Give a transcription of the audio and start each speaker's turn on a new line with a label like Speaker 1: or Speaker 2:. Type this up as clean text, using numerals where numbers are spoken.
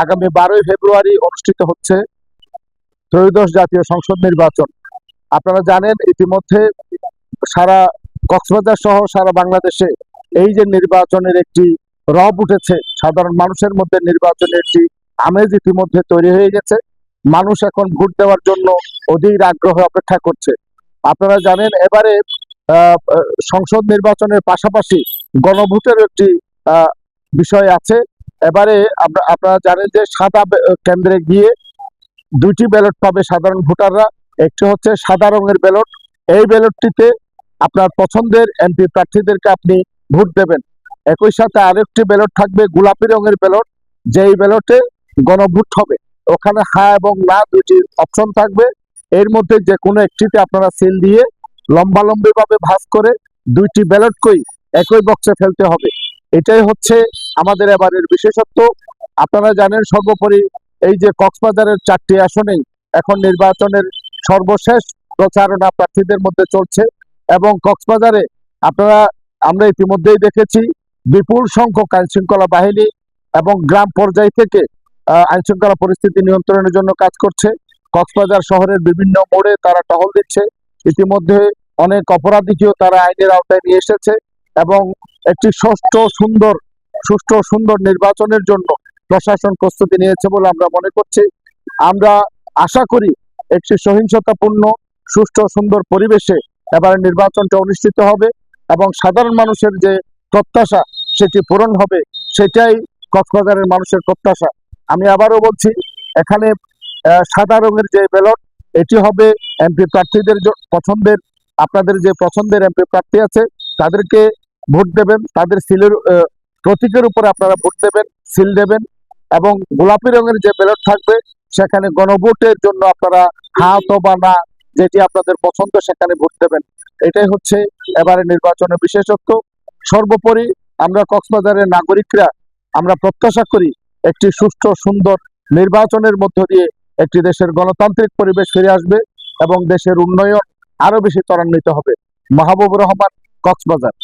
Speaker 1: আগামী 12ই ফেব্রুয়ারি অনুষ্ঠিত হচ্ছে ত্রয়োদশ জাতীয় সংসদ নির্বাচন। আপনারা জানেন ইতিমধ্যে সারা কক্সবাজার সহ সারা বাংলাদেশে এই যে নির্বাচনের একটি রব উঠেছে, সাধারণ মানুষের মধ্যে নির্বাচনের একটি আমেজ ইতিমধ্যে তৈরি হয়ে গেছে। মানুষ এখন ভোট দেওয়ার জন্য অধীর আগ্রহে অপেক্ষা করছে। আপনারা জানেন এবারে সংসদ নির্বাচনের পাশাপাশি গণভোটের একটি বিষয় আছে। এবারে আপনারা জানেন যে সাদা কেন্দ্রে গিয়ে দুইটি ব্যালট পাবে সাধারণ ভোটাররা। একটি হচ্ছে সাদা রঙের ব্যালট, এই ব্যালটটিতে আপনার পছন্দের এমপি প্রার্থীদেরকে আপনি ভোট দেবেন। একই সাথে আরেকটি ব্যালট থাকবে গোলাপি রঙের ব্যালট, যেই ব্যালটে গণভোট হবে। ওখানে হ্যাঁ এবং না দুইটি অপশন থাকবে, এর মধ্যে যে কোনো একটিতে আপনারা সিল দিয়ে লম্বালম্বি ভাবে ভাঁজ করে দুইটি ব্যালটকেই একই বক্সে ফেলতে হবে। এটাই হচ্ছে আমাদের এবারের বিশেষত্ব। আপনারা জানেন সর্বোপরি এই যে কক্সবাজারের 4টি আসনেই এখন নির্বাচনের সর্বশেষ প্রচারণা প্রার্থীদের মধ্যে চলছে এবং কক্সবাজারে আমরা ইতিমধ্যেই দেখেছি বিপুল সংখ্যক আইন শৃঙ্খলা বাহিনী এবং গ্রাম পর্যায় থেকে আইন শৃঙ্খলা পরিস্থিতি নিয়ন্ত্রণের জন্য কাজ করছে। কক্সবাজার শহরের বিভিন্ন মোড়ে তারা টহল দিচ্ছে। ইতিমধ্যে অনেক অপরাধীকেও তারা আইনের আওতায় নিয়ে এসেছে এবং একটি সুষ্ঠু সুন্দর নির্বাচনের জন্য প্রশাসন প্রস্তুতি নিয়েছে বলে আমরা মনে করছি। আমরা আশা করি একটি সহিংসতাপূর্ণ সুষ্ঠু সুন্দর পরিবেশে এবারে নির্বাচনটা অনুষ্ঠিত হবে এবং সাধারণ মানুষের যে প্রত্যাশা সেটি পূরণ হবে, সেটাই কক্সবাজারের মানুষের প্রত্যাশা। আমি আবারও বলছি, এখানে সাদা রঙের যে ব্যালট, এটি হবে এমপি প্রার্থীদের পছন্দের, আপনাদের যে পছন্দের এমপি প্রার্থী আছে তাদেরকে ভোট দেবেন, তাদের সিলের প্রতীকের উপরে আপনারা ভোট দেবেন, সিল দেবেন। এবং গোলাপি রঙের যে ব্যালট থাকবে সেখানে গণভোটের জন্য আপনারা হ্যাঁ অথবা না যেটি আপনাদের পছন্দ সেখানে ভোট দেবেন। এটাই হচ্ছে এবারে নির্বাচনের বিশেষত্ব। সর্বোপরি আমরা কক্সবাজারের নাগরিকরা আমরা প্রত্যাশা করি একটি সুষ্ঠু সুন্দর নির্বাচনের মধ্য দিয়ে একটি দেশের গণতান্ত্রিক পরিবেশ ফিরে আসবে এবং দেশের উন্নয়ন আরো বেশি ত্বরান্বিত হবে। মাহবুবুর রহমান, কক্সবাজার।